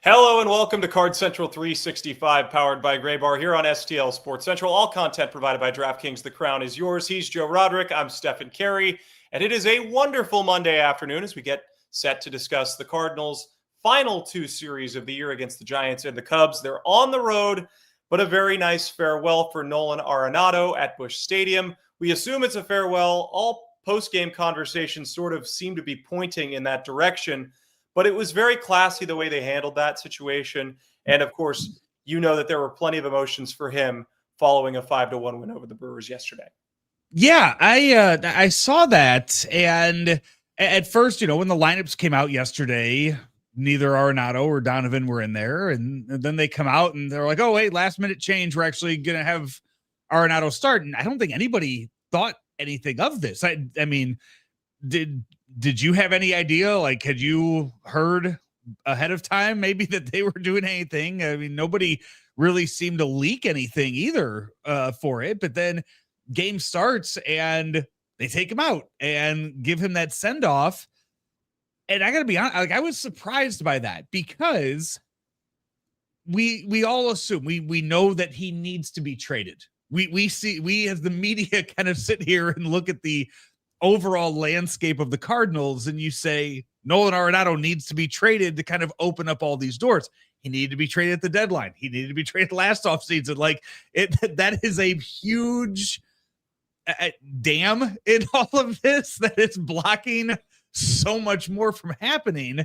Hello and welcome to Card Central 365, powered by Gray Bar here on STL Sports Central. All content provided by DraftKings. The crown is yours. He's Joe Roderick. I'm Stephen Carey. And it is a wonderful Monday afternoon as we get set to discuss the Cardinals' final two series of the year against the Giants and the Cubs. They're on the road, but a very nice farewell for Nolan Arenado at Busch Stadium. We assume it's a farewell. All post-game conversations sort of seem to be pointing in that direction. But it was very classy the way they handled that situation. And of course, you know that there were plenty of emotions for him following a 5-1 win over the Brewers yesterday. Yeah, I saw that. And at first, when the lineups came out yesterday, neither Arenado or Donovan were in there. And then they come out and they're like, oh, wait, last minute change. We're actually going to have Arenado start. And I don't think anybody thought anything of this. I mean, did you have any idea? Like, had you heard ahead of time maybe that they were doing anything? I mean, nobody really seemed to leak anything either for it. But then game starts and they take him out and give him that send off. And I got to be honest, like, I was surprised by that because we all assume we know that he needs to be traded. We as the media kind of sit here and look at the overall landscape of the Cardinals and you say Nolan Arenado needs to be traded to kind of open up all these doors. He needed to be traded at the deadline. He needed to be traded last offseason. Like that is a huge dam in all of this that it's blocking so much more from happening.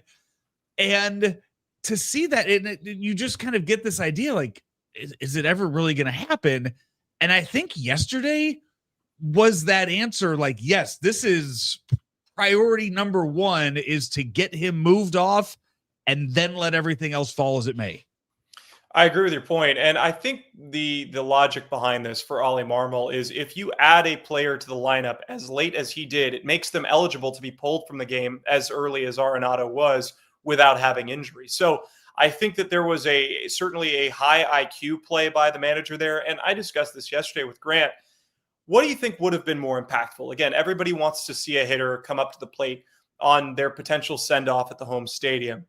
And to see that, you just kind of get this idea, like, is it ever really going to happen? And I think yesterday was that answer. Like, yes, this is priority number one, is to get him moved off and then let everything else fall as it may. I agree with your point. And I think the logic behind this for Ollie Marmol is if you add a player to the lineup as late as he did, it makes them eligible to be pulled from the game as early as Arenado was without having injury. So I think that there was certainly a high IQ play by the manager there. And I discussed this yesterday with Grant. What do you think would have been more impactful? Again, everybody wants to see a hitter come up to the plate on their potential send-off at the home stadium.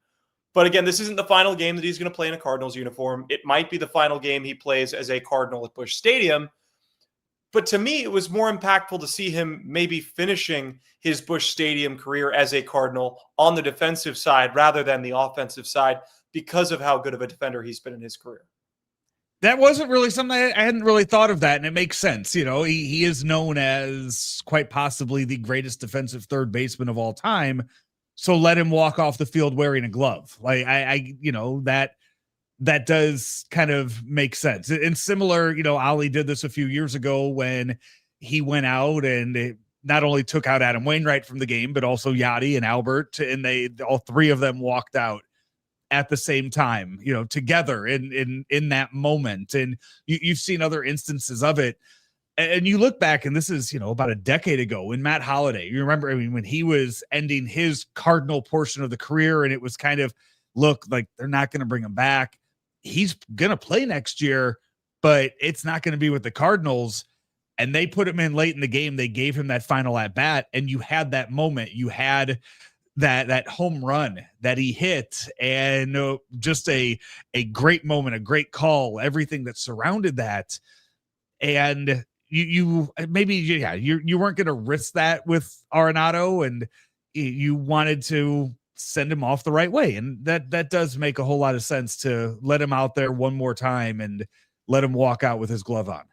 But again, this isn't the final game that he's going to play in a Cardinals uniform. It might be the final game he plays as a Cardinal at Busch Stadium. But to me, it was more impactful to see him maybe finishing his Busch Stadium career as a Cardinal on the defensive side rather than the offensive side because of how good of a defender he's been in his career. That wasn't really something I hadn't really thought of that, and it makes sense. He is known as quite possibly the greatest defensive third baseman of all time. So let him walk off the field wearing a glove. Like that does kind of make sense. And similar, Ollie did this a few years ago when he went out and not only took out Adam Wainwright from the game, but also Yachty and Albert, and all three of them walked out at the same time, together in that moment. And you've seen other instances of it. And you look back, and this is, about a decade ago when Matt Holliday, you remember, when he was ending his Cardinal portion of the career, and it was kind of, look, like they're not going to bring him back. He's going to play next year, but it's not going to be with the Cardinals. And they put him in late in the game. They gave him that final at bat, and you had that moment. You had that home run that he hit, and just a great moment, a great call, everything that surrounded that. And you weren't going to risk that with Arenado, and you wanted to send him off the right way. And that does make a whole lot of sense to let him out there one more time and let him walk out with his glove on.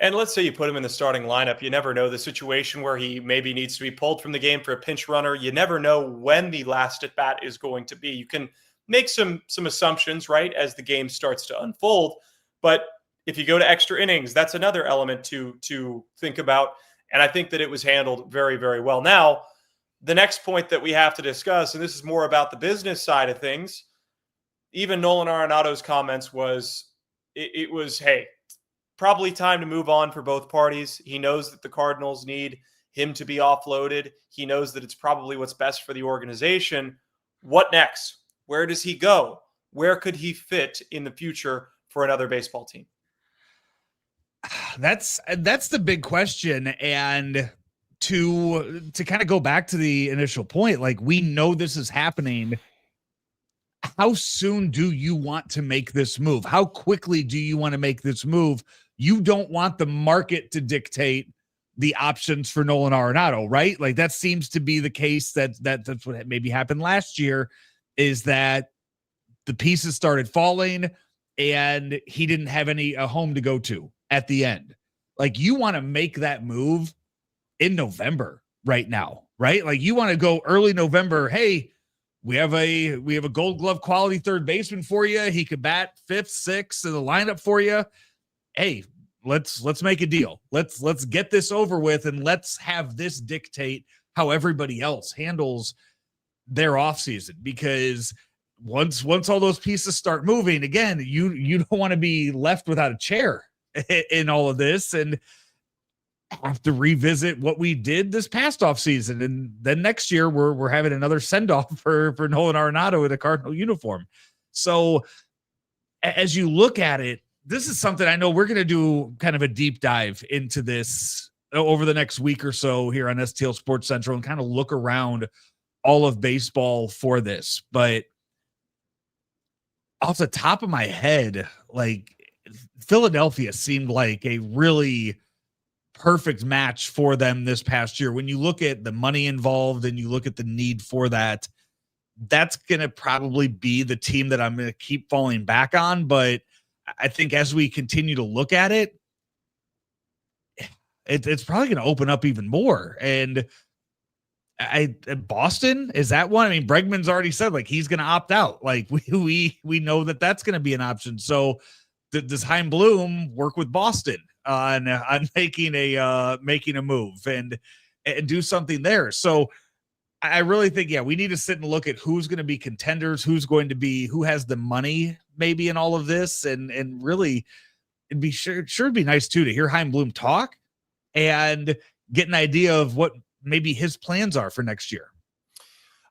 And let's say you put him in the starting lineup. You never know the situation where he maybe needs to be pulled from the game for a pinch runner. You never know when the last at bat is going to be. You can make some assumptions, right, as the game starts to unfold. But if you go to extra innings, that's another element to think about. And I think that it was handled very, very well. Now, the next point that we have to discuss, and this is more about the business side of things, even Nolan Arenado's comments was, it was, hey, probably time to move on for both parties. He knows that the Cardinals need him to be offloaded. He knows that it's probably what's best for the organization. What next? Where does he go? Where could he fit in the future for another baseball team? That's the big question. And to kind of go back to the initial point, like, we know this is happening. how soon do you want to make this move? How quickly do you want to make this move? You don't want the market to dictate the options for Nolan Arenado, right? Like that seems to be the case. That's what maybe happened last year, is that the pieces started falling and he didn't have a home to go to at the end. Like you want to make that move in November right now, right? Like you want to go early November. Hey, we have a Gold Glove quality third baseman for you. He could bat fifth, sixth in the lineup for you. Hey, let's make a deal. Let's get this over with, and let's have this dictate how everybody else handles their offseason. Because once all those pieces start moving again, you don't want to be left without a chair in all of this and have to revisit what we did this past offseason. And then next year we're having another send-off for Nolan Arenado in a Cardinal uniform. So as you look at it, this is something I know we're going to do kind of a deep dive into this over the next week or so here on STL Sports Central and kind of look around all of baseball for this. But off the top of my head, like Philadelphia seemed like a really perfect match for them this past year. When you look at the money involved and you look at the need for that, that's going to probably be the team that I'm going to keep falling back on. But I think as we continue to look at it, it's probably going to open up even more. And Boston, is that one? I mean, Bregman's already said like he's going to opt out. Like we know that that's going to be an option. So does Chaim Bloom work with Boston on making a move and do something there? So I really think, yeah, we need to sit and look at who's going to be contenders, who has the money maybe in all of this. And really it'd be it'd be nice too, to hear Chaim Bloom talk and get an idea of what maybe his plans are for next year.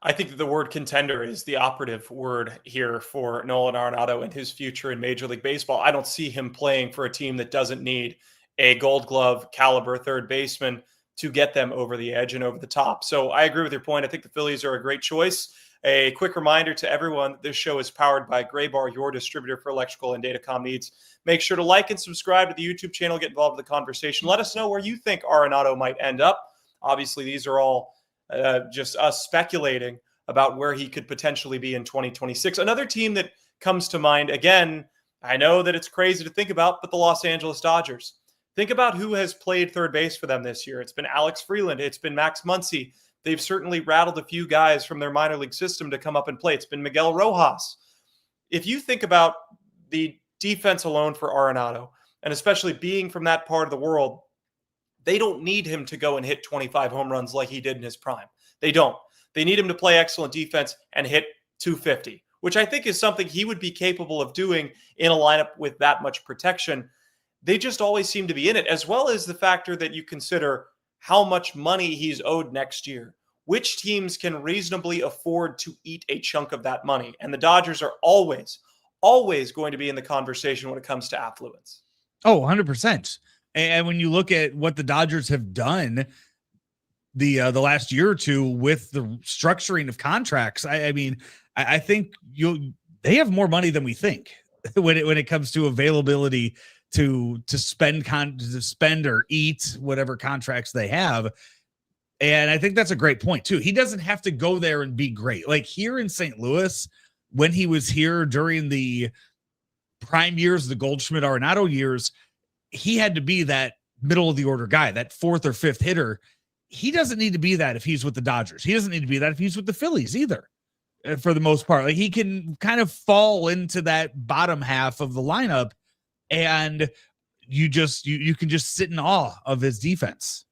I think that the word contender is the operative word here for Nolan Arenado and his future in Major League Baseball. I don't see him playing for a team that doesn't need a Gold Glove caliber third baseman to get them over the edge and over the top. So I agree with your point. I think the Phillies are a great choice. A quick reminder to everyone, this show is powered by Gray Bar, your distributor for electrical and datacom needs. Make sure to like and subscribe to the YouTube channel. Get involved with the conversation. Let us know where you think Arenado might end up. Obviously, these are all just us speculating about where he could potentially be in 2026. Another team that comes to mind, again, I know that it's crazy to think about, but the Los Angeles Dodgers. Think about who has played third base for them this year. It's been Alex Freeland. It's been Max Muncy. They've certainly rattled a few guys from their minor league system to come up and play. It's been Miguel Rojas. If you think about the defense alone for Arenado, and especially being from that part of the world, they don't need him to go and hit 25 home runs like he did in his prime. They don't. They need him to play excellent defense and hit 250, which I think is something he would be capable of doing in a lineup with that much protection. They just always seem to be in it, as well as the factor that you consider how much money he's owed next year. Which teams can reasonably afford to eat a chunk of that money? And the Dodgers are always going to be in the conversation when it comes to affluence. Oh, 100%. And when you look at what the Dodgers have done the last year or two with the structuring of contracts, I mean, I think they have more money than we think when it comes to availability to spend or eat whatever contracts they have. And I think that's a great point too. He doesn't have to go there and be great. Like here in St. Louis, when he was here during the prime years, the Goldschmidt Arenado years, he had to be that middle of the order guy, that fourth or fifth hitter. He doesn't need to be that if he's with the Dodgers. He doesn't need to be that if he's with the Phillies either, for the most part. Like he can kind of fall into that bottom half of the lineup, and you can just sit in awe of his defense.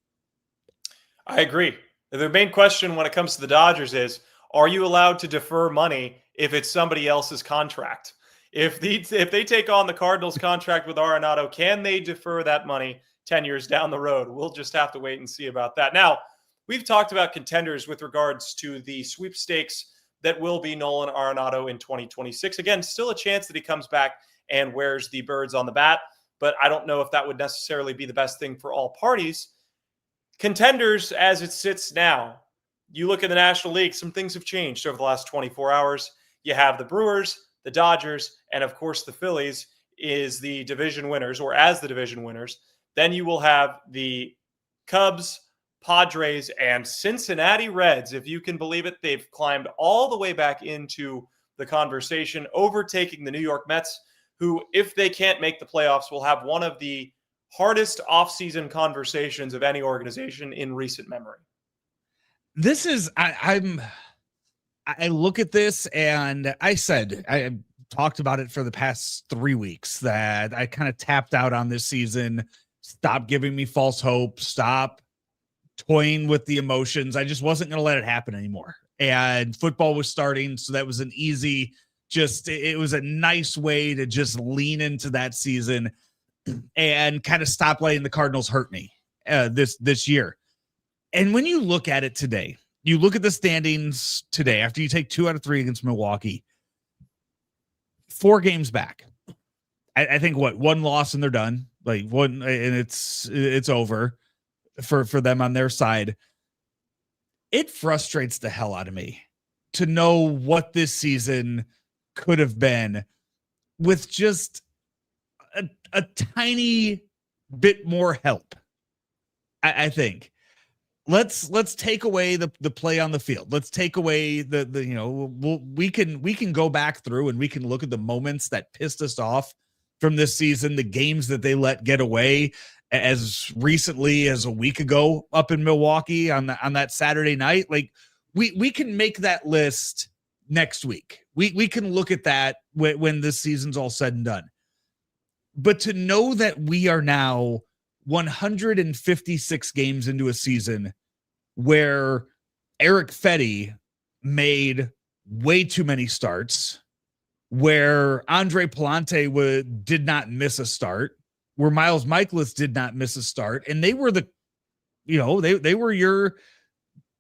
I agree. The main question when it comes to the Dodgers is, are you allowed to defer money if it's somebody else's contract? If they take on the Cardinals contract with Arenado, can they defer that money 10 years down the road? We'll just have to wait and see about that. Now, we've talked about contenders with regards to the sweepstakes that will be Nolan Arenado in 2026. Again, still a chance that he comes back and wears the birds on the bat, but I don't know if that would necessarily be the best thing for all parties. Contenders, as it sits now, you look at the National League, some things have changed over the last 24 hours. You have the Brewers, the Dodgers, and of course the Phillies is the division winners, or as the division winners. Then you will have the Cubs, Padres, and Cincinnati Reds. If you can believe it, they've climbed all the way back into the conversation, overtaking the New York Mets, who, if they can't make the playoffs, will have one of the hardest offseason conversations of any organization in recent memory. This is, I look at this and I talked about it for the past 3 weeks that I kind of tapped out on this season. Stop giving me false hope. Stop toying with the emotions. I just wasn't going to let it happen anymore. And football was starting. So that was an easy, it was a nice way to just lean into that season and kind of stop letting the Cardinals hurt me this year. And when you look at it today, you look at the standings today, after you take 2 out of 3 against Milwaukee, 4 games back. I think one loss and they're done. Like one, and it's over for them on their side. It frustrates the hell out of me to know what this season could have been with just a tiny bit more help. I think. Let's take away the play on the field. Let's take away we can go back through and we can look at the moments that pissed us off from this season, the games that they let get away as recently as a week ago up in Milwaukee on that Saturday night. Like we can make that list next week. We can look at that when this season's all said and done. But to know that we are now 156 games into a season where Eric Fetty made way too many starts, where Andre Palante did not miss a start, where Miles Michaelis did not miss a start, and they were they were your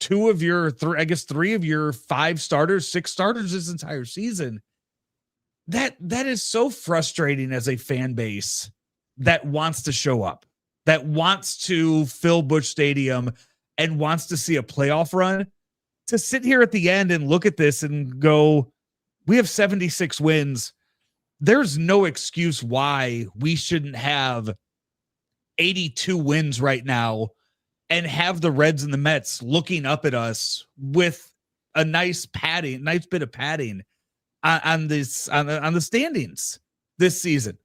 2 of your 3, I guess 3 of your 5 starters, 6 starters this entire season. That is so frustrating as a fan base that wants to show up, that wants to fill Busch Stadium and wants to see a playoff run, to sit here at the end and look at this and go, we have 76 wins. There's no excuse why we shouldn't have 82 wins right now and have the Reds and the Mets looking up at us with a nice bit of padding on the standings this season.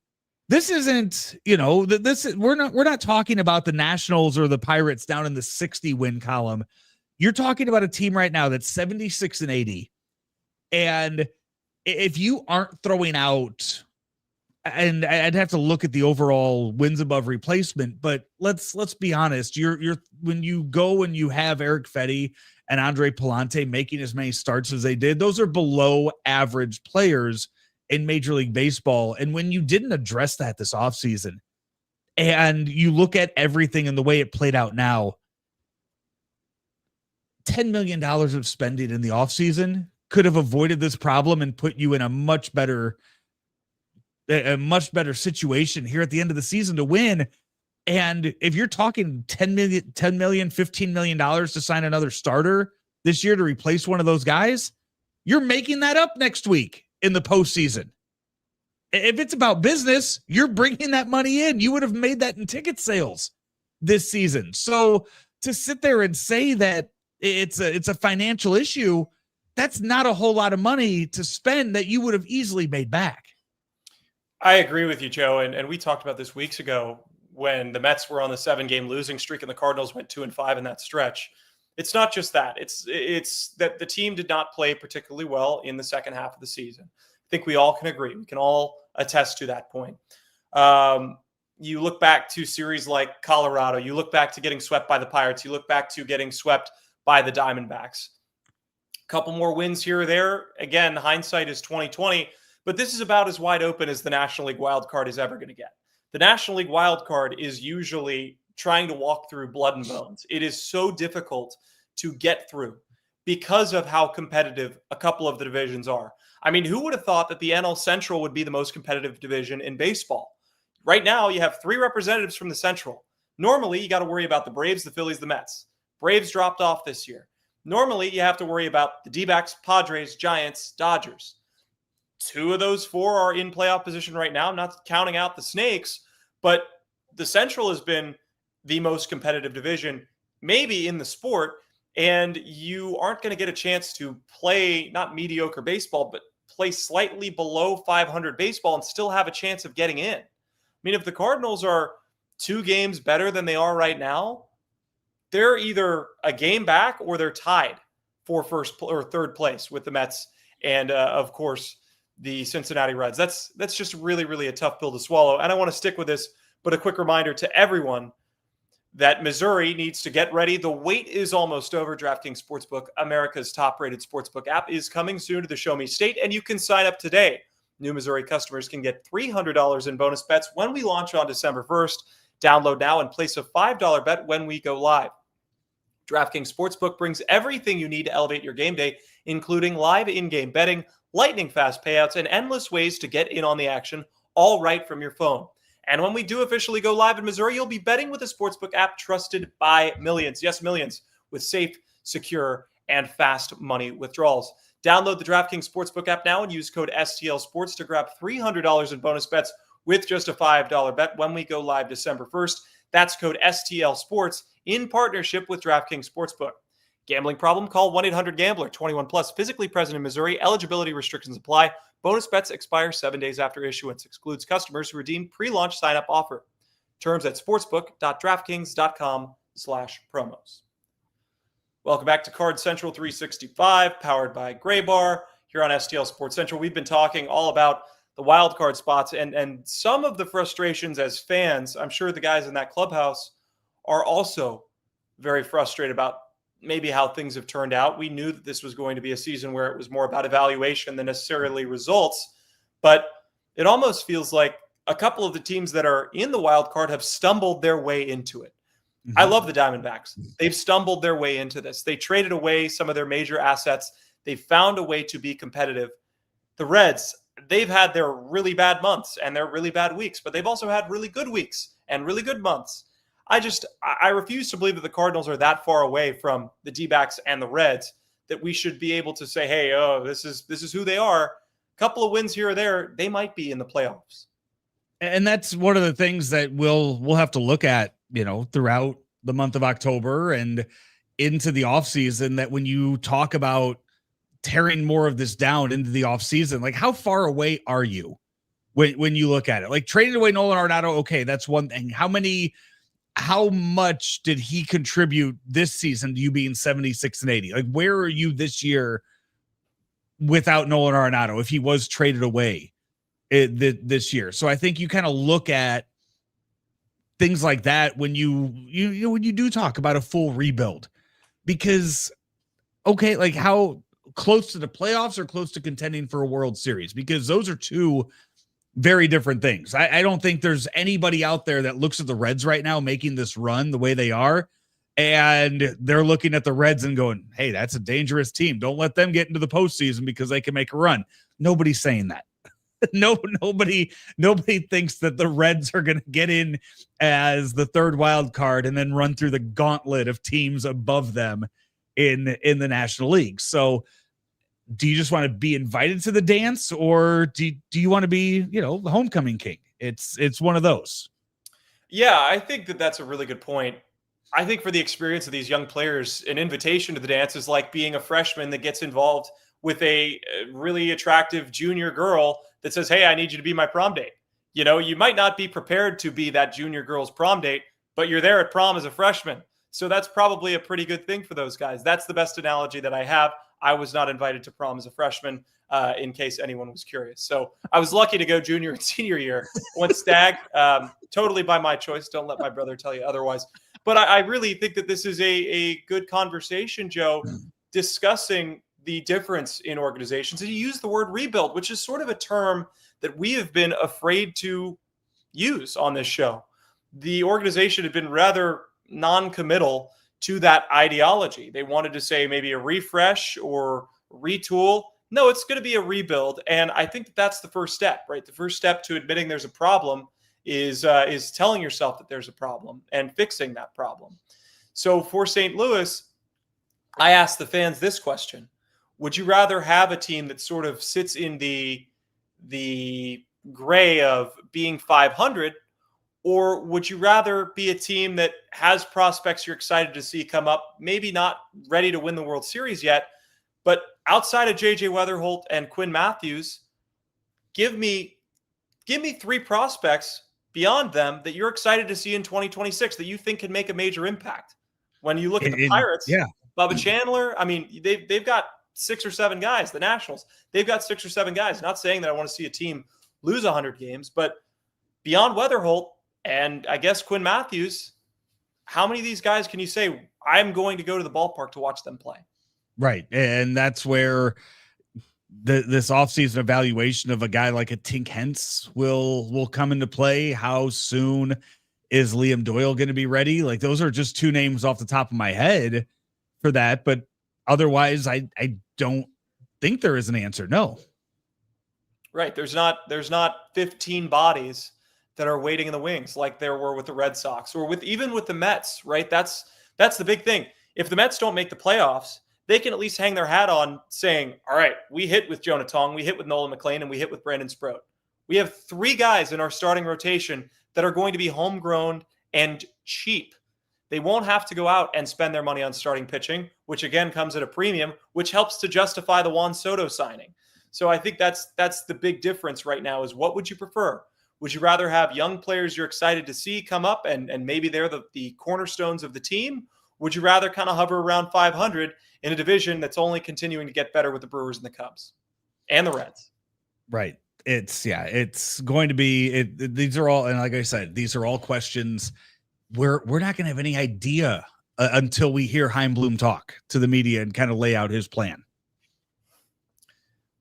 This isn't, we're not talking about the Nationals or the Pirates down in the 60 win column. You're talking about a team right now that's 76-80. And if you aren't throwing out, and I'd have to look at the overall wins above replacement, but let's be honest. You're when you go and you have Eric Fetty and Andre Palante making as many starts as they did, those are below average players in Major League Baseball. And when you didn't address that this offseason, and you look at everything and the way it played out now, $10 million of spending in the offseason could have avoided this problem and put you in a much better situation here at the end of the season to win. And if you're talking $10 million, $15 million to sign another starter this year to replace one of those guys, you're making that up next week in the postseason. If it's about business, you're bringing that money in. You would have made that in ticket sales this season. So to sit there and say that it's a financial issue, that's not a whole lot of money to spend that you would have easily made back. I agree with you, Joe. And we talked about this weeks ago when the Mets were on the 7-game losing streak and the Cardinals went 2-5 in that stretch. It's not just that. It's that the team did not play particularly well in the second half of the season. I think we all can agree. We can all attest to that point. You look back to series like Colorado. You look back to getting swept by the Pirates. You look back to getting swept by the Diamondbacks. A couple more wins here or there. Again, hindsight is 20/20, but this is about as wide open as the National League wild card is ever going to get. The National League wild card is usually trying to walk through blood and bones. It is so difficult to get through because of how competitive a couple of the divisions are. I mean, who would have thought that the NL Central would be the most competitive division in baseball? Right now, you have 3 representatives from the Central. Normally, you got to worry about the Braves, the Phillies, the Mets. Braves dropped off this year. Normally, you have to worry about the D-backs, Padres, Giants, Dodgers. 2 of those 4 are in playoff position right now, not counting out the Snakes. But the Central has been the most competitive division, maybe in the sport. And you aren't going to get a chance to play not mediocre baseball, but play slightly below 500 baseball and still have a chance of getting in. I mean, if the Cardinals are 2 games better than they are right now, they're either a game back or they're tied for first or third place with the Mets and, of course, the Cincinnati Reds. That's just really, really a tough pill to swallow. And I want to stick with this, but a quick reminder to everyone that Missouri needs to get ready. The wait is almost over. DraftKings Sportsbook, America's top-rated sportsbook app, is coming soon to the Show Me State, and you can sign up today. New Missouri customers can get $300 in bonus bets when we launch on December 1st. Download now and place a $5 bet when we go live. DraftKings Sportsbook brings everything you need to elevate your game day, including live in-game betting, lightning-fast payouts, and endless ways to get in on the action, all right from your phone. And when we do officially go live in Missouri, you'll be betting with a sportsbook app trusted by millions. Yes, millions, with safe, secure, and fast money withdrawals. Download the DraftKings Sportsbook app now and use code STL Sports to grab $300 in bonus bets with just a $5 bet when we go live December 1st. That's code STL Sports in partnership with DraftKings Sportsbook. Gambling problem? Call 1-800-GAMBLER. 21 plus. Physically present in Missouri. Eligibility restrictions apply. Bonus bets expire 7 days after issuance. Excludes customers who redeem pre-launch sign-up offer. Terms at sportsbook.draftkings.com/promos. Welcome back to Card Central 365, powered by Gray Bar here on STL Sports Central. We've been talking all about the wild card spots and some of the frustrations as fans. I'm sure the guys in that clubhouse are also very frustrated about maybe how things have turned out. We knew that this was going to be a season where it was more about evaluation than necessarily results, but it almost feels like a couple of the teams that are in the wild card have stumbled their way into it. Mm-hmm. I love the Diamondbacks. They've stumbled their way into this. They traded away some of their major assets. They found a way to be competitive. The Reds, they've had their really bad months and their really bad weeks, but they've also had really good weeks and really good months. I refuse to believe that the Cardinals are that far away from the D-backs and the Reds that we should be able to say, hey, this is who they are. A couple of wins here or there, they might be in the playoffs. And that's one of the things that we'll have to look at, throughout the month of October and into the offseason, that when you talk about tearing more of this down into the offseason, like how far away are you when you look at it? Like trading away Nolan Arenado, okay, that's one thing. How much did he contribute this season to you being 76 and 80? Like, where are you this year without Nolan Arenado if he was traded away this year? So I think you kind of look at things like that when you when you do talk about a full rebuild, because, okay, like how close to the playoffs or close to contending for a World Series, because those are two very different things. I don't think there's anybody out there that looks at the Reds right now making this run the way they are, and they're looking at the Reds and going, hey, that's a dangerous team. Don't let them get into the postseason because they can make a run. Nobody's saying that. Nobody thinks that the Reds are going to get in as the third wild card and then run through the gauntlet of teams above them in the National League. So do you just want to be invited to the dance, or do you want to be, the homecoming king? It's one of those. Yeah, I think that's a really good point. I think for the experience of these young players, an invitation to the dance is like being a freshman that gets involved with a really attractive junior girl that says, hey, I need you to be my prom date. You might not be prepared to be that junior girl's prom date, but you're there at prom as a freshman. So that's probably a pretty good thing for those guys. That's the best analogy that I have. I was not invited to prom as a freshman, in case anyone was curious. So I was lucky to go junior and senior year. Went stag, totally by my choice. Don't let my brother tell you otherwise. But I really think that this is a good conversation, Joe, discussing the difference in organizations. And you use the word rebuild, which is sort of a term that we have been afraid to use on this show. The organization had been rather non-committal to that ideology. They wanted to say maybe a refresh or retool. No, it's going to be a rebuild. And I think that's the first step, right? The first step to admitting there's a problem is telling yourself that there's a problem and fixing that problem. So for St. Louis, I asked the fans this question. Would you rather have a team that sort of sits in the the gray of being 500? Or would you rather be a team that has prospects you're excited to see come up, maybe not ready to win the World Series yet, but outside of JJ Weatherholt and Quinn Matthews, give me 3 prospects beyond them that you're excited to see in 2026 that you think can make a major impact? When you look at the Pirates, yeah, Bubba Chandler, I mean, they've got 6 or 7 guys. The Nationals, they've got 6 or 7 guys. Not saying that I want to see a team lose 100 games, but beyond Weatherholt and I guess Quinn Matthews, how many of these guys can you say I'm going to go to the ballpark to watch them play? right. And that's where this offseason evaluation of a guy like a Tink Hence will come into play. How soon is Liam Doyle going to be ready? Like, those are just 2 names off the top of my head for that. But otherwise, I don't think there is an answer. No. Right. There's not 15 bodies that are waiting in the wings like there were with the Red Sox or even with the Mets, right? That's the big thing. If the Mets don't make the playoffs, they can at least hang their hat on saying, all right, we hit with Jonah Tong, we hit with Nolan McLean, and we hit with Brandon Sproat. We have 3 guys in our starting rotation that are going to be homegrown and cheap. They won't have to go out and spend their money on starting pitching, which again comes at a premium, which helps to justify the Juan Soto signing. So I think that's the big difference right now is what would you prefer? Would you rather have young players you're excited to see come up and maybe they're the cornerstones of the team? Would you rather kind of hover around 500 in a division that's only continuing to get better with the Brewers and the Cubs and the Reds? Right. It's going to be, these are all, and like I said, these are all questions we're not going to have any idea until we hear Heimblum talk to the media and kind of lay out his plan.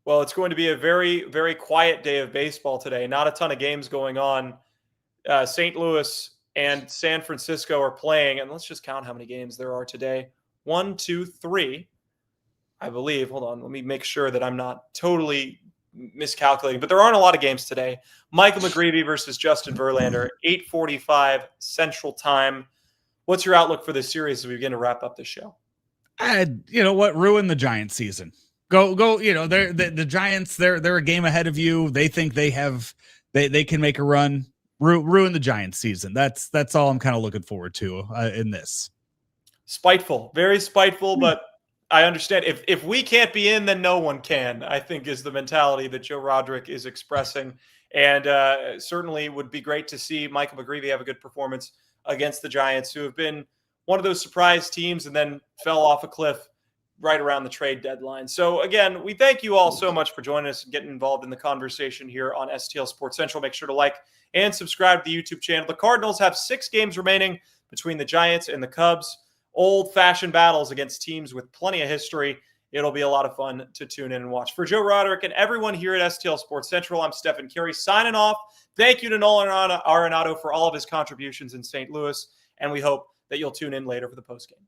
Well, it's going to be a very, very quiet day of baseball today. Not a ton of games going on. St. Louis and San Francisco are playing, and let's just count how many games there are today. 1, 2, 3, I believe. Hold on. Let me make sure that I'm not totally miscalculating, but there aren't a lot of games today. Michael McGreevy versus Justin Verlander, 8:45 Central Time. What's your outlook for this series as we begin to wrap up this show? You know what? Ruin the Giants season. Go. You know, the Giants. They're a game ahead of you. They think they can make a run. Ruin the Giants season. That's all I'm kind of looking forward to in this. Spiteful, very spiteful, but I understand. If we can't be in, then no one can, I think is the mentality that Joe Roderick is expressing. And certainly would be great to see Michael McGreevy have a good performance against the Giants, who have been one of those surprise teams and then fell off a cliff right around the trade deadline. So again, we thank you all so much for joining us and getting involved in the conversation here on STL Sports Central. Make sure to like and subscribe to the YouTube channel. The Cardinals have 6 games remaining between the Giants and the Cubs. Old-fashioned battles against teams with plenty of history. It'll be a lot of fun to tune in and watch. For Joe Roderick and everyone here at STL Sports Central, I'm Stephen Carey signing off. Thank you to Nolan Arenado for all of his contributions in St. Louis, and we hope that you'll tune in later for the postgame.